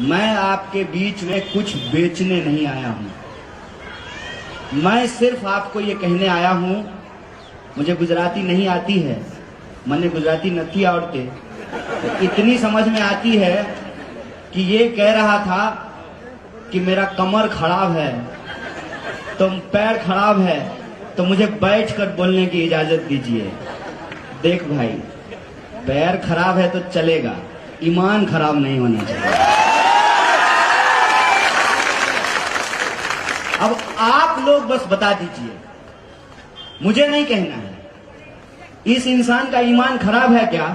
मैं आपके बीच में कुछ बेचने नहीं आया हूं। मैं सिर्फ आपको ये कहने आया हूं, मुझे गुजराती नहीं आती है, मैंने गुजराती नहीं आवड़ते, तो इतनी समझ में आती है कि ये कह रहा था कि मेरा कमर खराब है, तो पैर खराब है, तो मुझे बैठकर बोलने की इजाजत दीजिए। देख भाई, पैर खराब है तो चलेगा, ईमान खराब नहीं होना चाहिए। अब आप लोग बस बता दीजिए, मुझे नहीं कहना है, इस इंसान का ईमान खराब है क्या?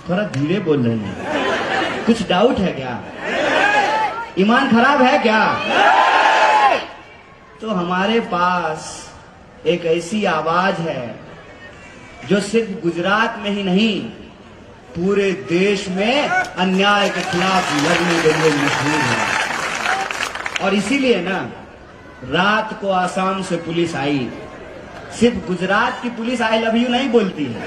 थोड़ा धीरे बोल रहे हैं, कुछ डाउट है क्या? ईमान खराब है क्या? तो हमारे पास एक ऐसी आवाज है जो सिर्फ गुजरात में ही नहीं, पूरे देश में अन्याय के खिलाफ लड़ने के लिए मशहूर है। और इसीलिए ना, रात को आसाम से पुलिस आई। सिर्फ गुजरात की पुलिस आई लव यू नहीं बोलती है,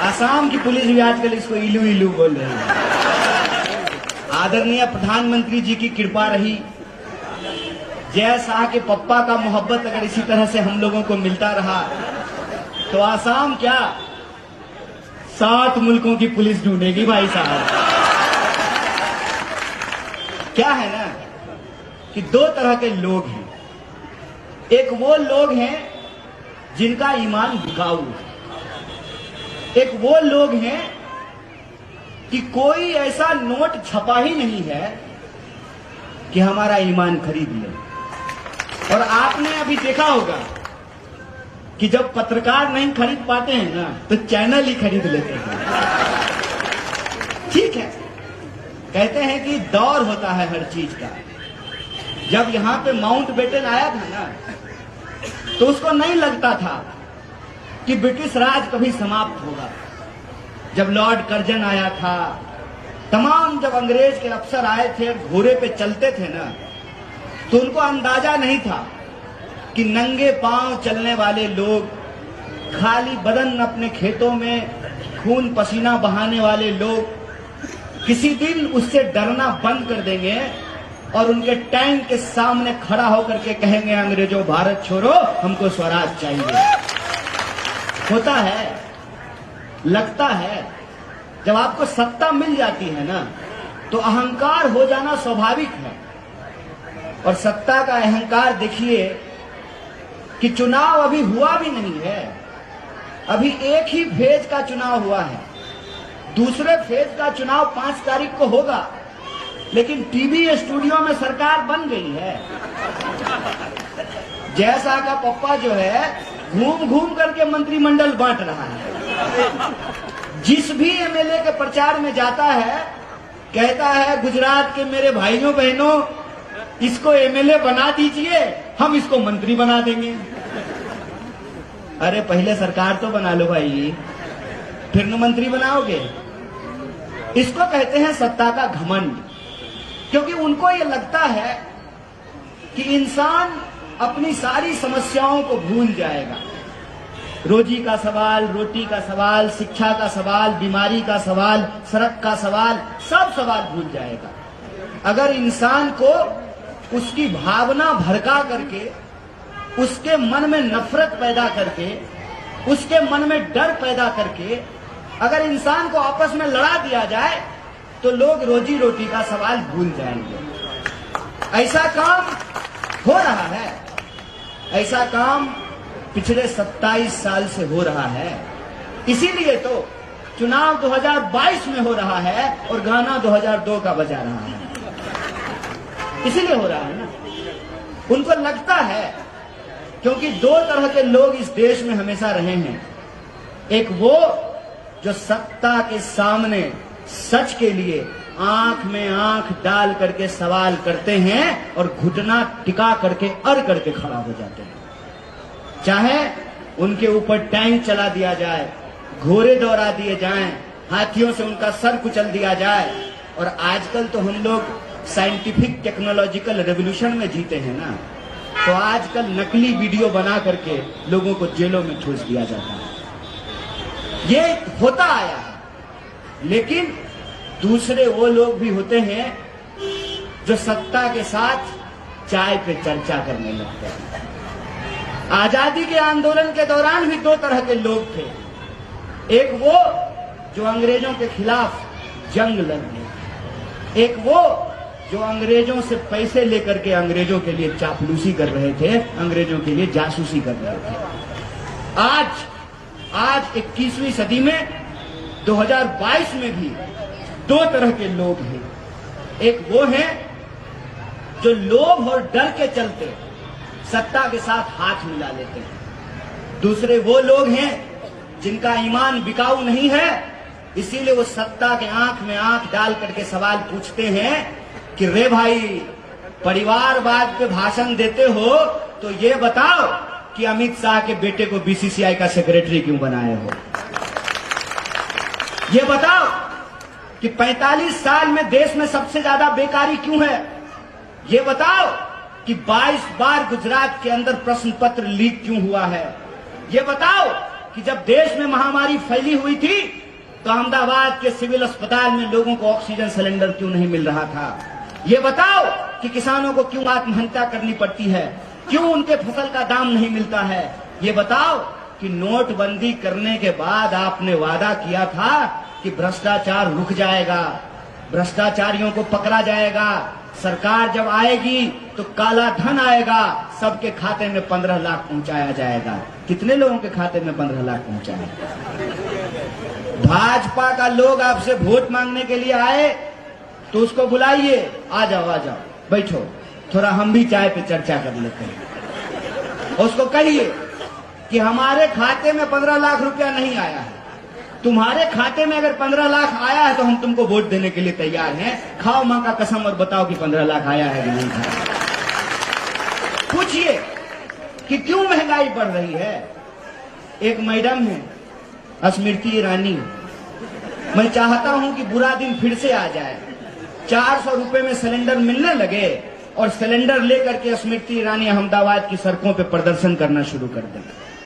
आसाम की पुलिस भी आजकल इसको इलू इलू बोल रही है। आदरणीय प्रधानमंत्री जी की कृपा रही, जय शाह के पप्पा का मोहब्बत अगर इसी तरह से हम लोगों को मिलता रहा तो आसाम क्या 7 मुल्कों की पुलिस ढूंढेगी भाई साहब। क्या है ना कि 2 तरह के लोग हैं। एक वो लोग हैं जिनका ईमान बिकाऊ है, एक वो लोग हैं कि कोई ऐसा नोट छपा ही नहीं है कि हमारा ईमान खरीद ले। और आपने अभी देखा होगा कि जब पत्रकार नहीं खरीद पाते हैं ना, तो चैनल ही खरीद लेते हैं। ठीक है, कहते हैं कि दौर होता है हर चीज का। जब यहां पे माउंटबेटन आया था ना, तो उसको नहीं लगता था कि ब्रिटिश राज कभी समाप्त होगा। जब लॉर्ड कर्जन आया था, तमाम जब अंग्रेज के अफसर आए थे, घोड़े पे चलते थे ना, तो उनको अंदाजा नहीं था कि नंगे पांव चलने वाले लोग, खाली बदन अपने खेतों में खून पसीना बहाने वाले लोग किसी दिन उससे डरना बंद कर देंगे और उनके टैंक के सामने खड़ा होकर के कहेंगे, अंग्रेजों भारत छोड़ो, हमको स्वराज चाहिए। होता है, लगता है, जब आपको सत्ता मिल जाती है ना, तो अहंकार हो जाना स्वाभाविक है। और सत्ता का अहंकार देखिए कि चुनाव अभी हुआ भी नहीं है, अभी एक ही फेज का चुनाव हुआ है, दूसरे फेज का चुनाव 5 तारीख को होगा, लेकिन टीवी स्टूडियो में सरकार बन गई है। जय शाह का पप्पा जो है, घूम घूम करके मंत्रिमंडल बांट रहा है। जिस भी एमएलए के प्रचार में जाता है, कहता है, गुजरात के मेरे भाइयों बहनों, इसको एमएलए बना दीजिए, हम इसको मंत्री बना देंगे। अरे पहले सरकार तो बना लो भाई, फिर न मंत्री बनाओगे। इसको कहते हैं सत्ता का घमंड, क्योंकि उनको ये लगता है कि इंसान अपनी सारी समस्याओं को भूल जाएगा। रोजी का सवाल, रोटी का सवाल, शिक्षा का सवाल, बीमारी का सवाल, सड़क का सवाल, सब सवाल भूल जाएगा। अगर इंसान को उसकी भावना भड़का करके, उसके मन में नफरत पैदा करके, उसके मन में डर पैदा करके अगर इंसान को आपस में लड़ा दिया जाए, तो लोग रोजी रोटी का सवाल भूल जाएंगे। ऐसा काम हो रहा है, ऐसा काम पिछले 27 साल से हो रहा है। इसीलिए तो चुनाव 2022 में हो रहा है और गाना 2002 का बजा रहा है। इसीलिए हो रहा है ना, उनको लगता है, क्योंकि 2 तरह के लोग इस देश में हमेशा रहे हैं। एक वो जो सत्ता के सामने सच के लिए आंख में आंख डाल करके सवाल करते हैं और घुटना टिका करके अड़ करके खड़ा हो जाते हैं, चाहे उनके ऊपर टैंक चला दिया जाए, घोड़े दौड़ा दिए जाएं, हाथियों से उनका सर कुचल दिया जाए। और आजकल तो हम लोग साइंटिफिक टेक्नोलॉजिकल रेवोल्यूशन में जीते हैं ना, तो आजकल नकली वीडियो बना करके लोगों को जेलों में ठूस दिया जाता है। ये होता आया है, लेकिन दूसरे वो लोग भी होते हैं जो सत्ता के साथ चाय पे चर्चा करने लगते हैं। आजादी के आंदोलन के दौरान भी दो तरह के लोग थे। एक वो जो अंग्रेजों के खिलाफ जंग लड़ने, एक वो जो अंग्रेजों से पैसे लेकर के अंग्रेजों के लिए चापलूसी कर रहे थे, अंग्रेजों के लिए जासूसी कर रहे थे। आज 21वीं सदी में 2022 में भी दो तरह के लोग हैं। एक वो हैं जो लोभ और डर के चलते सत्ता के साथ हाथ मिला लेते हैं। दूसरे वो लोग हैं जिनका ईमान बिकाऊ नहीं है, इसीलिए वो सत्ता के आंख में आंख डाल करके सवाल पूछते हैं कि रे भाई, परिवारवाद पे भाषण देते हो तो ये बताओ कि अमित शाह के बेटे को बीसीसीआई का सेक्रेटरी क्यों बनाए हो? ये बताओ कि 45 साल में देश में सबसे ज्यादा बेकारी क्यों है? ये बताओ कि 22 बार गुजरात के अंदर प्रश्न पत्र लीक क्यों हुआ है? ये बताओ कि जब देश में महामारी फैली हुई थी तो अहमदाबाद के सिविल अस्पताल में लोगों को ऑक्सीजन सिलेंडर क्यों नहीं मिल रहा था? ये बताओ कि किसानों को क्यों आत्महत्या करनी पड़ती है, क्यों उनके फसल का दाम नहीं मिलता है? ये बताओ कि नोटबंदी करने के बाद आपने वादा किया था कि भ्रष्टाचार रुक जाएगा, भ्रष्टाचारियों को पकड़ा जाएगा, सरकार जब आएगी तो काला धन आएगा, सबके खाते में 15 लाख पहुंचाया जाएगा। कितने लोगों के खाते में 15 लाख पहुंचाया? भाजपा का लोग आपसे वोट मांगने के लिए आए तो उसको बुलाइए, आ जाओ बैठो, थोड़ा हम भी चाय पे चर्चा कर लेते हैं। उसको कहिए कि हमारे खाते में 15 लाख रुपया नहीं आया है, तुम्हारे खाते में अगर 15 लाख आया है तो हम तुमको वोट देने के लिए तैयार हैं। खाओ मां का कसम और बताओ कि 15 लाख आया है कि नहीं आया। पूछिए कि क्यों महंगाई बढ़ रही है। एक मैडम है स्मृति ईरानी, मैं चाहता हूं कि बुरा दिन फिर से आ जाए, 400 रुपए में सिलेंडर मिलने लगे और सिलेंडर लेकर के स्मृति ईरानी अहमदाबाद की सड़कों पे प्रदर्शन करना शुरू कर दें।